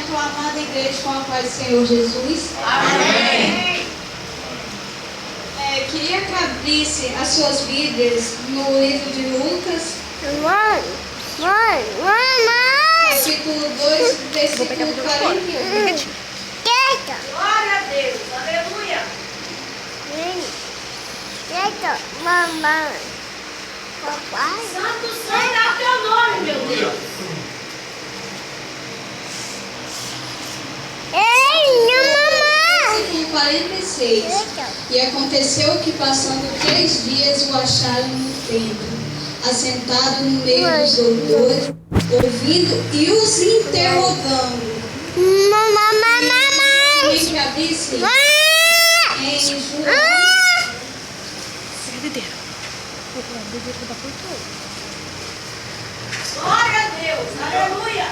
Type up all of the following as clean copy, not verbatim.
momento, a amada igreja com a paz do Senhor Jesus. Amém. Queria que abrisse as suas Bíblias no livro de Lucas, capítulo 2, versículo 41. Glória a Deus. Aleluia. Mamãe. Papai. Santo, santo é o teu nome, meu Deus. Ei, mamãe. Versículo 46. E aconteceu que, passando 3 dias, o acharam no templo, assentado no meio dos doutores, ouvindo e os interrogando. Mamãe. Queria que abrisse em João. Glória a Deus. Aleluia.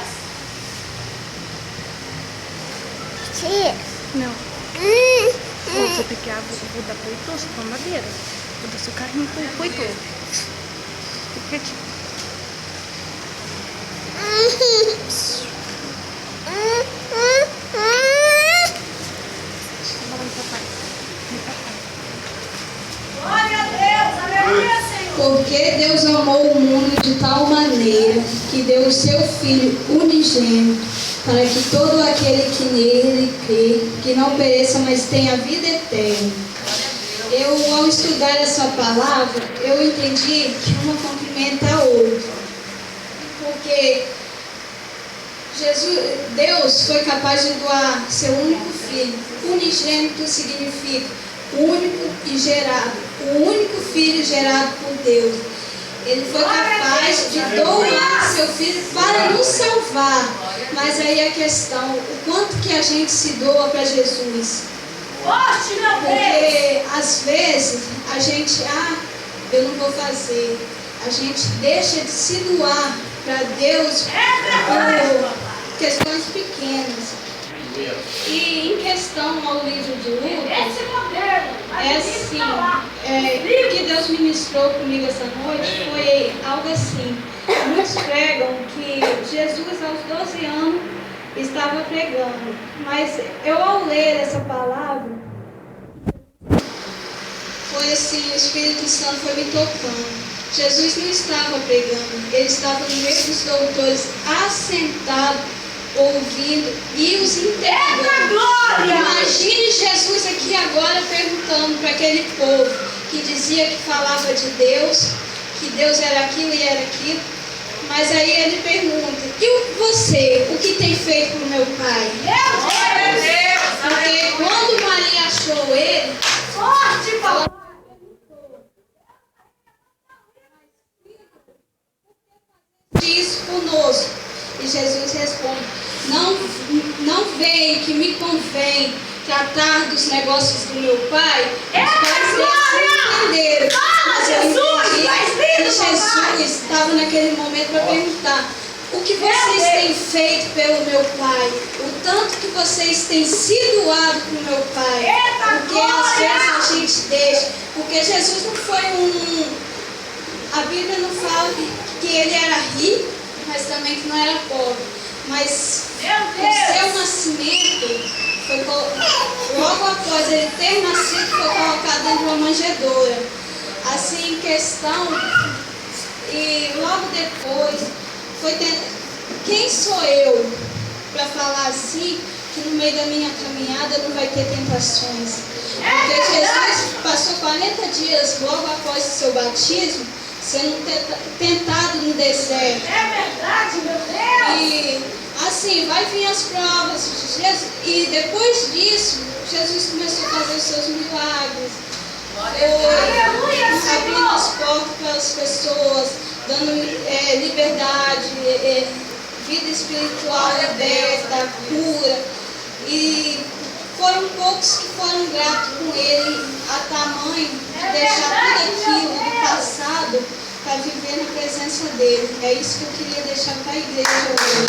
Não. Você pegar o da poitoso com a madeira. O do seu carrinho foi poitoso. Fica aqui. Glória a Deus. Aleluia, Senhor. Porque Deus amou o mundo de tal maneira que deu o seu Filho unigênito, para que todo aquele que nele crê, que não pereça, mas tenha vida eterna. Eu, ao estudar essa palavra, eu entendi que uma complementa a outra. Porque Deus foi capaz de doar seu único Filho. Unigênito significa único e gerado. O único Filho gerado por Deus. Ele foi capaz de doar seu Filho para nos salvar. Mas aí a questão, o quanto que a gente se doa para Jesus? Forte, meu Deus. Porque às vezes a gente, eu não vou fazer. A gente deixa de se doar para Deus por questões pequenas. E em questão ao livro de Lucas, Esse modelo. é assim, o que Deus ministrou comigo essa noite foi algo assim. Muitos pregam que Jesus aos 12 anos estava pregando, mas eu ao ler essa palavra, foi assim, o Espírito Santo foi me tocando. Jesus não estava pregando, ele estava no meio dos doutores, assentado, ouvindo e os interrogando. Glória! Imagine Jesus aqui agora perguntando para aquele povo que dizia que falava de Deus, que Deus era aquilo e era aquilo. Mas aí ele pergunta: e você, o que tem feito para o meu pai? Glória a Deus. Porque quando Maria achou ele, Forte, papai. isso conosco. E Jesus responde: não vem que me convém tratar dos negócios do meu pai. Os pais deles entenderam. Mas eu entendi que Jesus estava naquele momento para perguntar: o que vocês têm feito pelo meu pai? O tanto que vocês têm se doado para o meu pai? Porque às vezes a gente deixa. Porque Jesus não foi a Bíblia não fala que ele era rico, mas também que não era pobre. Mas o seu nascimento foi logo após ele ter nascido, foi colocado dentro de uma manjedoura. Assim, em questão, e logo depois quem sou eu para falar assim, que no meio da minha caminhada não vai ter tentações? Porque Jesus passou 40 dias logo após o seu batismo sendo tentado no deserto. É verdade, meu Deus. E assim, vai vir as provas. E depois disso, Jesus começou a fazer os seus milagres. Aleluia, Abrindo as Senhor. portas para as pessoas, dando liberdade, vida espiritual aberta, cura. E foram poucos que foram gratos com ele a tamanho de deixar tudo aquilo do passado para viver na presença dele. É isso que eu queria deixar para a igreja hoje.